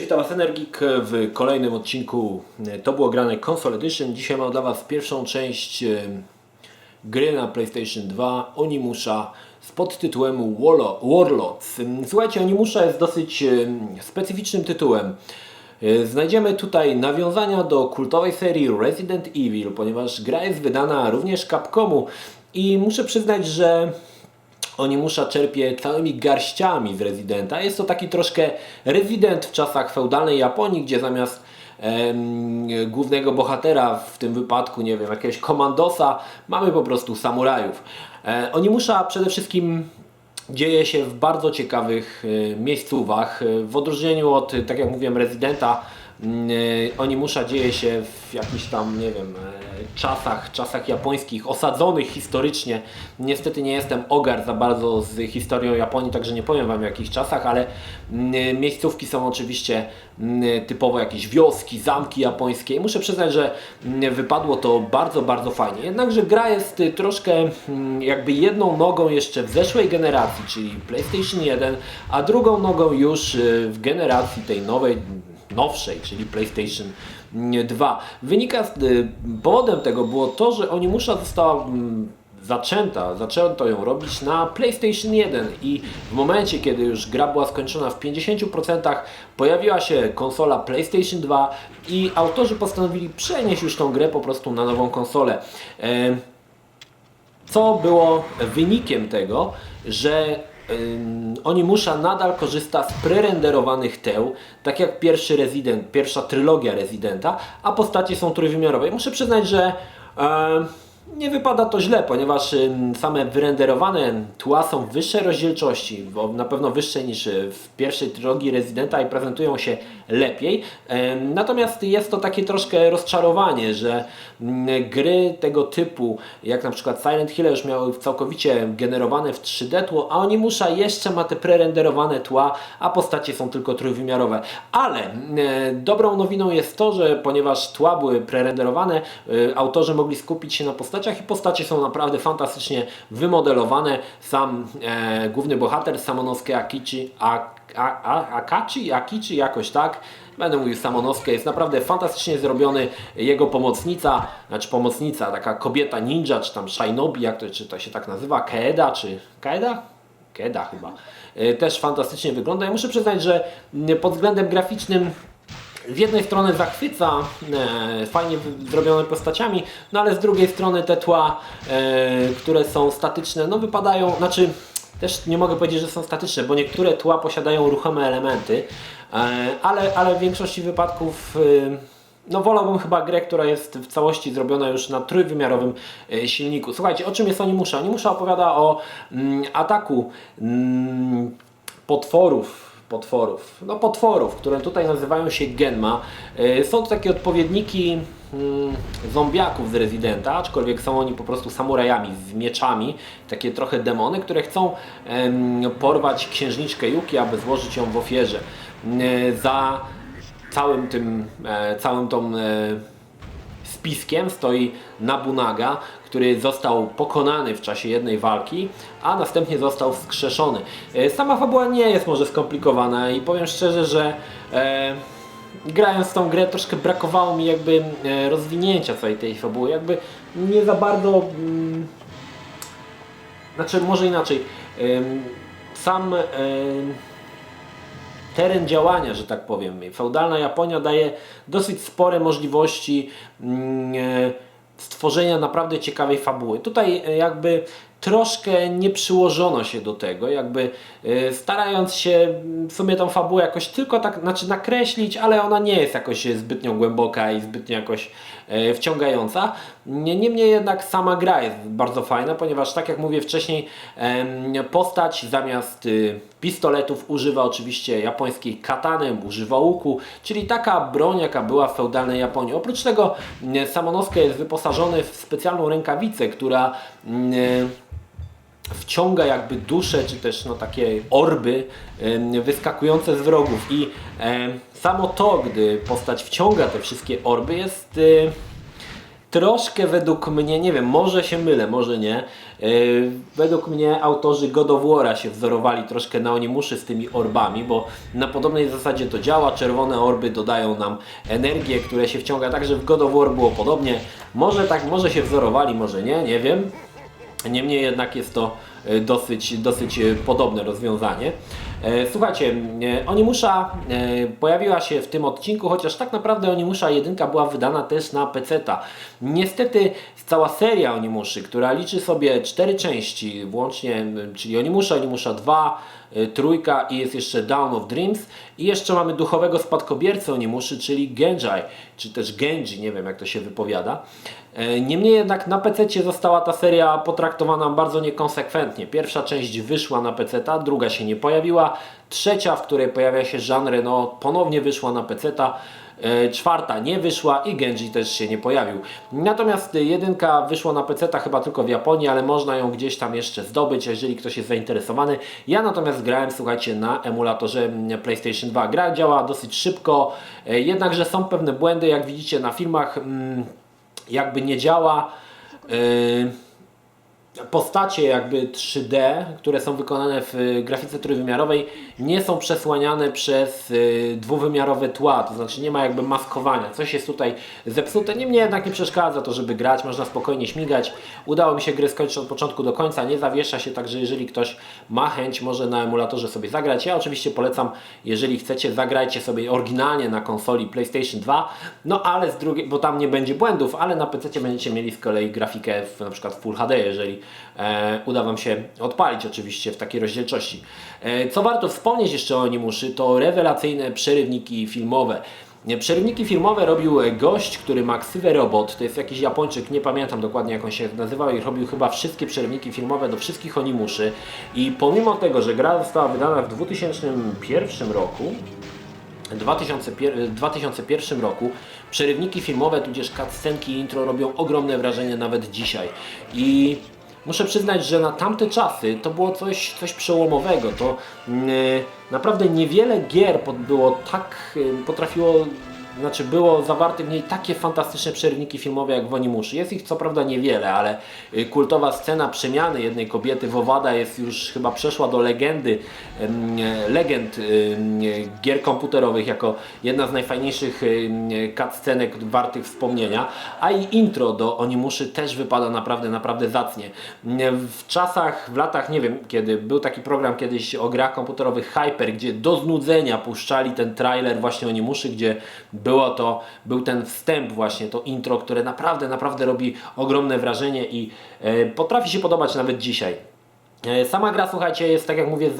witam Was Energik w kolejnym odcinku To było grane Console Edition. Dzisiaj mam dla Was pierwszą część gry na PlayStation 2 Onimusha z podtytułem Warlords. Słuchajcie, Onimusha jest dosyć specyficznym tytułem. Znajdziemy tutaj nawiązania do kultowej serii Resident Evil, ponieważ gra jest wydana również Capcomu i muszę przyznać, że Onimusha czerpie całymi garściami z Residenta. Jest to taki troszkę Resident w czasach feudalnej Japonii, gdzie zamiast głównego bohatera, w tym wypadku, nie wiem, jakiegoś komandosa, mamy po prostu samurajów. Onimusha przede wszystkim dzieje się w bardzo ciekawych miejscówach. W odróżnieniu od, tak jak mówiłem, Residenta, Onimusha dzieje się w jakichś tam, nie wiem, czasach japońskich, osadzonych historycznie. Niestety nie jestem ogar za bardzo z historią Japonii, także nie powiem Wam w jakich czasach, ale miejscówki są oczywiście typowo jakieś wioski, zamki japońskie. I muszę przyznać, że wypadło to bardzo, bardzo fajnie. Jednakże gra jest troszkę jakby jedną nogą jeszcze w zeszłej generacji, czyli PlayStation 1, a drugą nogą już w generacji tej nowszej, czyli PlayStation 2. Powodem tego było to, że Onimusha została zaczęto ją robić na PlayStation 1 i w momencie, kiedy już gra była skończona w 50%, pojawiła się konsola PlayStation 2 i autorzy postanowili przenieść już tą grę po prostu na nową konsolę. Co było wynikiem tego, że Onimusha nadal korzysta z prerenderowanych teł, tak jak pierwsza trylogia Residenta, a postacie są trójwymiarowe. I muszę przyznać, że nie wypada to źle, ponieważ same wyrenderowane tła są wyższej rozdzielczości, bo na pewno wyższe niż w pierwszej trylogii Residenta i prezentują się lepiej. Natomiast jest to takie troszkę rozczarowanie, że gry tego typu, jak na przykład Silent Hill, już miały całkowicie generowane w 3D tło, a Onimusha jeszcze ma te prerenderowane tła, a postacie są tylko trójwymiarowe. Ale dobrą nowiną jest to, że ponieważ tła były prerenderowane, autorzy mogli skupić się na postaciach i postacie są naprawdę fantastycznie wymodelowane. Sam główny bohater Samonosuke Akichi, jakoś tak. Będę mówił Samonosuke, jest naprawdę fantastycznie zrobiony. Jego pomocnica, taka kobieta ninja, czy tam shinobi, czy to się tak nazywa, Kaeda, czy Kaeda? Kaeda chyba. Też fantastycznie wygląda. Ja muszę przyznać, że pod względem graficznym z jednej strony zachwyca fajnie zrobione postaciami, no ale z drugiej strony te tła, które są statyczne, no wypadają, też nie mogę powiedzieć, że są statyczne, bo niektóre tła posiadają ruchome elementy, ale w większości wypadków no wolałbym chyba grę, która jest w całości zrobiona już na trójwymiarowym silniku. Słuchajcie, o czym jest Onimusha? Onimusha opowiada o ataku potworów, które tutaj nazywają się Genma. Są to takie odpowiedniki zombiaków z Residenta, aczkolwiek są oni po prostu samurajami z mieczami, takie trochę demony, które chcą porwać księżniczkę Yuki, aby złożyć ją w ofierze. Za całym tą spiskiem stoi Nobunaga, który został pokonany w czasie jednej walki, a następnie został wskrzeszony. Sama fabuła nie jest może skomplikowana i powiem szczerze, że grając w tą grę troszkę brakowało mi jakby rozwinięcia całej tej fabuły, jakby nie za bardzo, może inaczej, sam teren działania, że tak powiem, feudalna Japonia daje dosyć spore możliwości stworzenia naprawdę ciekawej fabuły. Tutaj jakby troszkę nie przyłożono się do tego, jakby starając się w sumie tą fabułę jakoś tylko tak, nakreślić, ale ona nie jest jakoś zbytnio głęboka i zbytnio jakoś wciągająca. Niemniej jednak sama gra jest bardzo fajna, ponieważ tak jak mówię wcześniej, postać zamiast pistoletów używa oczywiście japońskiej katany, używa łuku, czyli taka broń, jaka była w feudalnej Japonii. Oprócz tego Samonosuke jest wyposażony w specjalną rękawicę, która wciąga jakby dusze, czy też takie orby wyskakujące z wrogów i samo to, gdy postać wciąga te wszystkie orby, jest troszkę według mnie, nie wiem, może się mylę, może nie, według mnie autorzy God of War'a się wzorowali troszkę na Onimuszy z tymi orbami, bo na podobnej zasadzie to działa. Czerwone orby dodają nam energię, które się wciąga, także w God of War było podobnie. Może tak, może się wzorowali, może nie, nie wiem. Niemniej jednak jest to dosyć podobne rozwiązanie. Słuchajcie, Onimusza pojawiła się w tym odcinku, chociaż tak naprawdę Onimusza 1 była wydana też na PC-ta. Niestety cała seria Onimuszy, która liczy sobie 4 części włącznie, czyli Onimusza 2, trójka i jest jeszcze Dawn of Dreams i jeszcze mamy duchowego spadkobiercę Onimuszy, czyli Genji, czy też Genji, nie wiem jak to się wypowiada. Niemniej jednak na PC została ta seria potraktowana bardzo niekonsekwentnie. Pierwsza część wyszła na PC-ta, druga się nie pojawiła, trzecia, w której pojawia się Jean Reno, ponownie wyszła na PC-ta, czwarta nie wyszła i Genji też się nie pojawił. Natomiast jedynka wyszła na PC-ta chyba tylko w Japonii, ale można ją gdzieś tam jeszcze zdobyć, jeżeli ktoś jest zainteresowany. Ja natomiast grałem, słuchajcie, na emulatorze PlayStation 2. Gra działa dosyć szybko, jednakże są pewne błędy, jak widzicie na filmach, jakby nie działa. Postacie jakby 3D, które są wykonane w grafice trójwymiarowej, nie są przesłaniane przez dwuwymiarowe tła, to znaczy nie ma jakby maskowania. Coś jest tutaj zepsute, niemniej jednak nie przeszkadza to, żeby grać, można spokojnie śmigać. Udało mi się gry skończyć od początku do końca, nie zawiesza się, także jeżeli ktoś ma chęć, może na emulatorze sobie zagrać. Ja oczywiście polecam, jeżeli chcecie, zagrajcie sobie oryginalnie na konsoli PlayStation 2, no ale z drugiej, bo tam nie będzie błędów, ale na PC będziecie mieli z kolei grafikę na przykład Full HD, jeżeli uda Wam się odpalić oczywiście w takiej rozdzielczości. Co warto wspomnieć jeszcze o Onimuszy, to rewelacyjne przerywniki filmowe. Przerywniki filmowe robił gość, który ma ksywę Robot, to jest jakiś Japończyk, nie pamiętam dokładnie jak on się nazywał i robił chyba wszystkie przerywniki filmowe do wszystkich Onimuszy i pomimo tego, że gra została wydana w 2001 roku, 2001 roku przerywniki filmowe, tudzież cutscenki i intro robią ogromne wrażenie nawet dzisiaj. I muszę przyznać, że na tamte czasy to było coś przełomowego. To naprawdę niewiele gier było zawarte w niej takie fantastyczne przerywniki filmowe jak w Onimuszy. Jest ich co prawda niewiele, ale kultowa scena przemiany jednej kobiety w owada jest już chyba przeszła do legend gier komputerowych jako jedna z najfajniejszych cutscenek wartych wspomnienia, a i intro do Onimuszy też wypada naprawdę zacnie. W latach, nie wiem kiedy, był taki program kiedyś o grach komputerowych Hyper, gdzie do znudzenia puszczali ten trailer właśnie Onimuszy, gdzie był ten wstęp właśnie, to intro, które naprawdę robi ogromne wrażenie i potrafi się podobać nawet dzisiaj. Sama gra, słuchajcie, jest, tak jak mówię,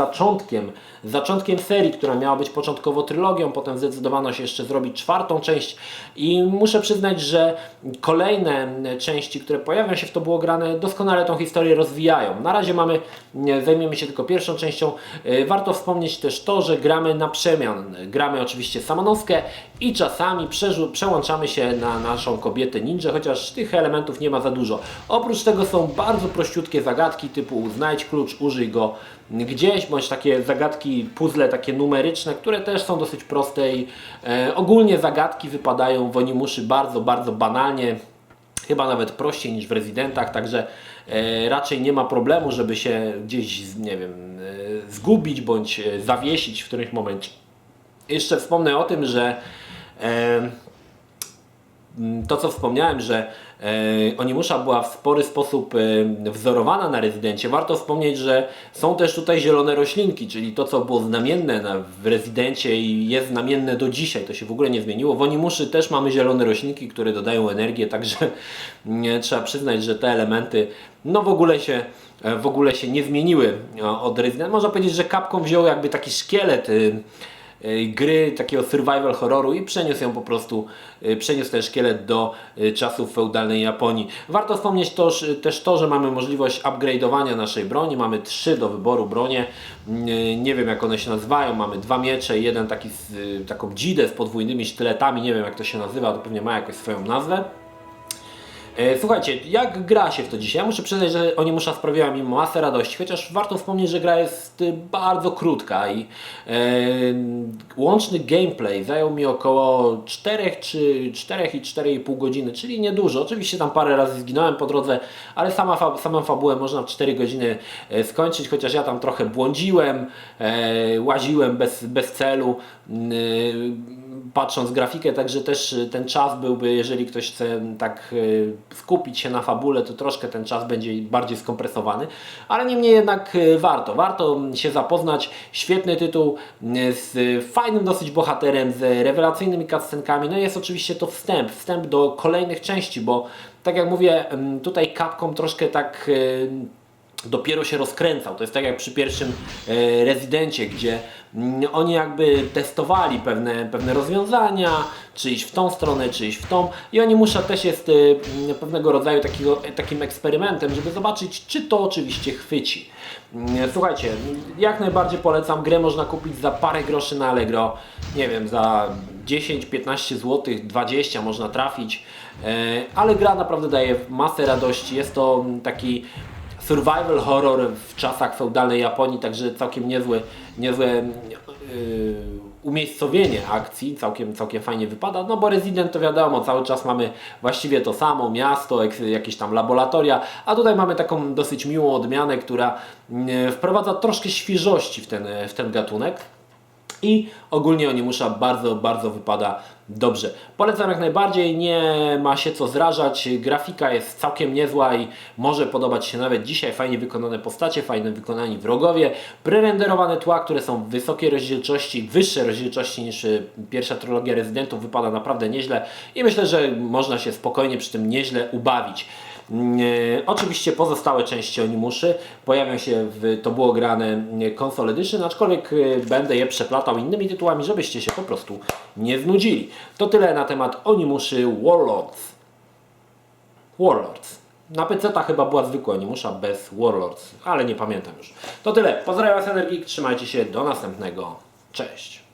zaczątkiem serii, która miała być początkowo trylogią, potem zdecydowano się jeszcze zrobić czwartą część i muszę przyznać, że kolejne części, które pojawią się w to było grane, doskonale tą historię rozwijają. Na razie zajmiemy się tylko pierwszą częścią. Warto wspomnieć też to, że gramy na przemian. Gramy oczywiście samonoskę i czasami przełączamy się na naszą kobietę ninja, chociaż tych elementów nie ma za dużo. Oprócz tego są bardzo prościutkie zagadki typu znajdź klucz, użyj go gdzieś, bądź takie zagadki, puzzle takie numeryczne, które też są dosyć proste i ogólnie zagadki wypadają w Onimuszy bardzo banalnie, chyba nawet prościej niż w Residentach, także raczej nie ma problemu, żeby się gdzieś, nie wiem, zgubić bądź zawiesić w którymś momencie. Jeszcze wspomnę o tym, że to co wspomniałem, że Onimusza była w spory sposób wzorowana na Rezydencie. Warto wspomnieć, że są też tutaj zielone roślinki, czyli to co było znamienne w Rezydencie i jest znamienne do dzisiaj, to się w ogóle nie zmieniło. W Onimuszy też mamy zielone roślinki, które dodają energię, także trzeba przyznać, że te elementy w ogóle się nie zmieniły od Rezydenta. Można powiedzieć, że Capcom wziął jakby taki szkielet gry, takiego survival horroru i przeniósł ten szkielet do czasów feudalnej Japonii. Warto wspomnieć też to, że mamy możliwość upgrade'owania naszej broni. Mamy 3 do wyboru bronie. Nie wiem jak one się nazywają. Mamy 2 miecze, jeden taką dzidę z podwójnymi sztyletami. Nie wiem jak to się nazywa, to pewnie ma jakąś swoją nazwę. Słuchajcie, jak gra się w to dzisiaj? Ja muszę przyznać, że Onimusza sprawiła mi masę radości, chociaż warto wspomnieć, że gra jest bardzo krótka i łączny gameplay zajął mi około 4 czy 4 i 4,5 godziny, czyli niedużo. Oczywiście tam parę razy zginąłem po drodze, ale samą fabułę można w 4 godziny skończyć, chociaż ja tam trochę błądziłem, łaziłem bez celu, patrząc grafikę, także też ten czas byłby, jeżeli ktoś chce tak skupić się na fabule, to troszkę ten czas będzie bardziej skompresowany, ale niemniej jednak warto się zapoznać. Świetny tytuł z fajnym dosyć bohaterem, z rewelacyjnymi cutscenkami. No i jest oczywiście to wstęp do kolejnych części, bo tak jak mówię, tutaj Capcom troszkę tak dopiero się rozkręcał. To jest tak jak przy pierwszym Rezydencie, gdzie oni jakby testowali pewne rozwiązania, czy iść w tą stronę, czy iść w tą. I Onimusza też jest pewnego rodzaju takim eksperymentem, żeby zobaczyć, czy to oczywiście chwyci. Słuchajcie, jak najbardziej polecam. Grę można kupić za parę groszy na Allegro. Nie wiem, za 10-15 zł, 20 można trafić. Ale gra naprawdę daje masę radości. Jest to taki survival horror w czasach feudalnej Japonii, także całkiem niezłe umiejscowienie akcji, całkiem fajnie wypada, no bo Resident to wiadomo, cały czas mamy właściwie to samo, miasto, jakieś tam laboratoria, a tutaj mamy taką dosyć miłą odmianę, która wprowadza troszkę świeżości w ten gatunek. I ogólnie Onimusza bardzo wypada dobrze. Polecam jak najbardziej, nie ma się co zrażać, grafika jest całkiem niezła i może podobać się nawet dzisiaj. Fajnie wykonane postacie, fajnie wykonani wrogowie, prerenderowane tła, które są w wysokiej rozdzielczości, wyższej rozdzielczości niż pierwsza trylogia Residentów, wypada naprawdę nieźle i myślę, że można się spokojnie przy tym nieźle ubawić. Oczywiście pozostałe części Onimuszy pojawią się to było grane Console Edition, aczkolwiek będę je przeplatał innymi tytułami, żebyście się po prostu nie znudzili. To tyle na temat Onimuszy Warlords. Na PC-ta chyba była zwykła Onimusza bez Warlords, ale nie pamiętam już. To tyle. Pozdrawiam Was, Energik, trzymajcie się, do następnego. Cześć.